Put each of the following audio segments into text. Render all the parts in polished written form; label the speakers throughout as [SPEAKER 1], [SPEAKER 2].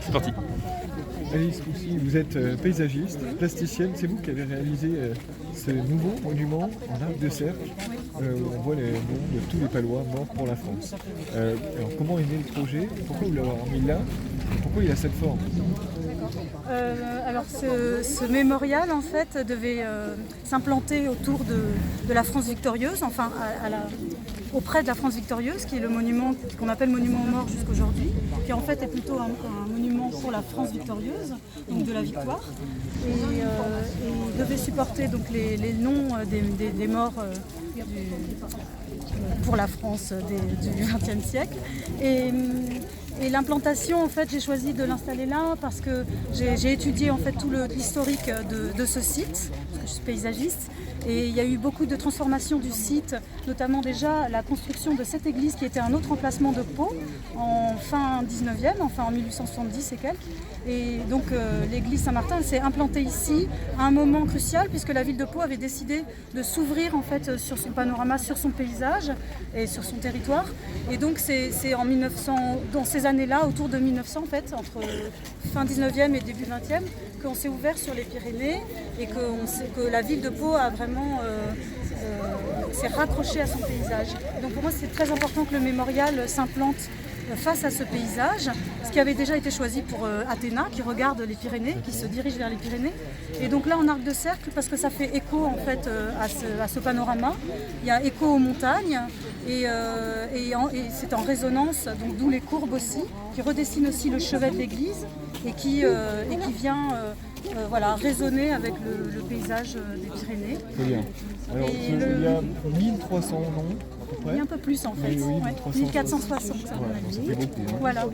[SPEAKER 1] C'est parti.
[SPEAKER 2] Alice Roussy, vous êtes paysagiste, plasticienne, c'est vous qui avez réalisé ce nouveau monument en arc de cercle où on voit les noms de tous les Palois morts pour la France. Alors comment est né le projet? Pourquoi vous l'avez mis là? Pourquoi il a cette forme?
[SPEAKER 3] Alors ce mémorial en fait devait s'implanter autour de la France victorieuse, enfin auprès de la France victorieuse, qui est le monument qu'on appelle monument aux morts jusqu'aujourd'hui, qui en fait est plutôt un monument pour la France victorieuse, donc de la victoire, et il devait supporter donc les noms des morts pour la France du XXe siècle. Et l'implantation, en fait, j'ai choisi de l'installer là parce que j'ai étudié en fait tout l'historique de ce site, parce que je suis paysagiste. Et il y a eu beaucoup de transformations du site, notamment déjà la construction de cette église qui était un autre emplacement de Pau en fin 19e, enfin en 1870 et quelques. Et donc l'église Saint-Martin s'est implantée ici à un moment crucial puisque la ville de Pau avait décidé de s'ouvrir en fait sur son panorama, sur son paysage et sur son territoire. Et donc c'est en 1900, dans ces années-là, autour de 1900 en fait, entre fin 19e et début 20e, qu'on s'est ouvert sur les Pyrénées et que la ville de Pau a vraiment s'est raccrochée à son paysage. Donc pour moi c'est très important que le mémorial s'implante face à ce paysage, ce qui avait déjà été choisi pour Athéna, qui regarde les Pyrénées, qui se dirige vers les Pyrénées. Et donc là en arc de cercle, parce que ça fait écho en fait à ce panorama, il y a écho aux montagnes et c'est en résonance, donc d'où les courbes aussi, qui redessinent aussi le chevet de l'église et qui vient voilà, résonner avec le paysage des Pyrénées.
[SPEAKER 2] Très bien. Alors il y a 1300 noms à peu près.
[SPEAKER 3] Il y a un peu plus en fait,
[SPEAKER 2] Oui,
[SPEAKER 3] ouais, 1460 à mon avis.
[SPEAKER 2] Ça fait beaucoup. Hein.
[SPEAKER 3] Voilà.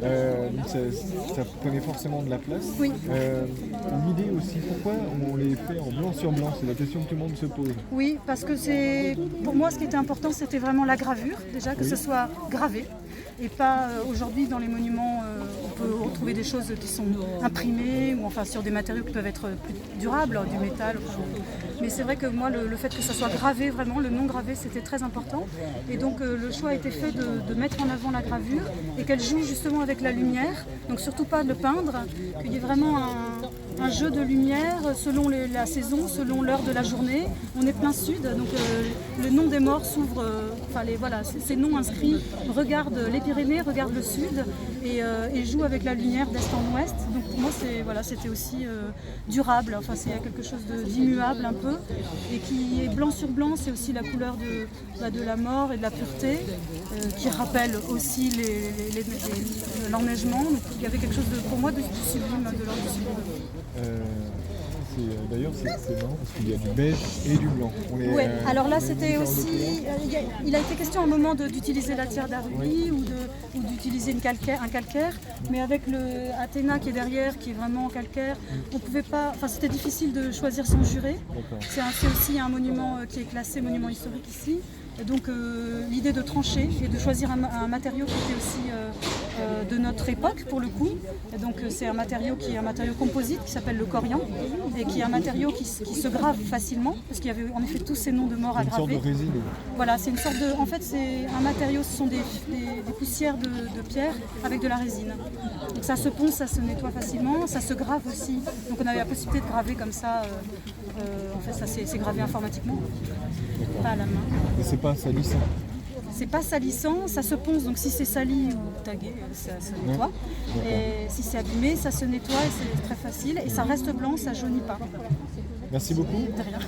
[SPEAKER 2] Ça prenait forcément de la place.
[SPEAKER 3] Oui.
[SPEAKER 2] L'idée aussi, pourquoi on les fait en blanc sur blanc? C'est la question que tout le monde se pose.
[SPEAKER 3] Oui, parce que pour moi ce qui était important c'était vraiment la gravure, déjà que ce soit gravé. Et pas aujourd'hui dans les monuments, on peut retrouver des choses qui sont imprimées ou enfin sur des matériaux qui peuvent être plus durables, du métal. Mais c'est vrai que moi le fait que ça soit gravé vraiment, le nom gravé c'était très important. Et donc le choix a été fait de mettre en avant la gravure et qu'elle joue justement avec la lumière. Donc surtout pas de le peindre, qu'il y ait vraiment un jeu de lumière selon la saison, selon l'heure de la journée. On est plein sud, donc le nom des morts s'ouvre, ces noms inscrits regardent les Pyrénées, regardent le sud et jouent avec la lumière d'est en ouest. Donc pour moi c'était aussi durable, enfin c'est quelque chose d'immuable un peu et qui est blanc sur blanc, c'est aussi la couleur de la mort et de la pureté qui rappelle aussi l'enneigement. Donc il y avait quelque chose pour moi de sublime, de l'ordre du sublime.
[SPEAKER 2] D'ailleurs, c'est marrant parce qu'il y a du beige et du blanc.
[SPEAKER 3] Oui, alors là, c'était aussi. Il a été question à un moment d'utiliser la terre d'Aruli ou d'utiliser un calcaire, mais avec le Athéna qui est derrière, qui est vraiment en calcaire, on pouvait pas. Enfin, c'était difficile de choisir sans jurer. C'est aussi un monument qui est classé monument historique ici. Et donc l'idée de trancher et de choisir un matériau qui était aussi de notre époque pour le coup. Et donc c'est un matériau qui est un matériau composite qui s'appelle le corian et qui est un matériau qui se grave facilement parce qu'il y avait en effet tous ces noms de morts à graver.
[SPEAKER 2] Une sorte de résine.
[SPEAKER 3] Voilà, c'est une sorte de. En fait c'est un matériau, ce sont des poussières de pierre avec de la résine. Donc ça se ponce, ça se nettoie facilement, ça se grave aussi. Donc on avait la possibilité de graver comme ça. En fait ça c'est gravé informatiquement, pas à la main.
[SPEAKER 2] Et c'est pas salissant?
[SPEAKER 3] C'est pas salissant, ça se ponce, donc si c'est sali ou tagué, ça nettoie. Et si c'est abîmé, ça se nettoie et c'est très facile. Et ça reste blanc, ça jaunit pas.
[SPEAKER 2] Merci beaucoup.
[SPEAKER 3] De rien.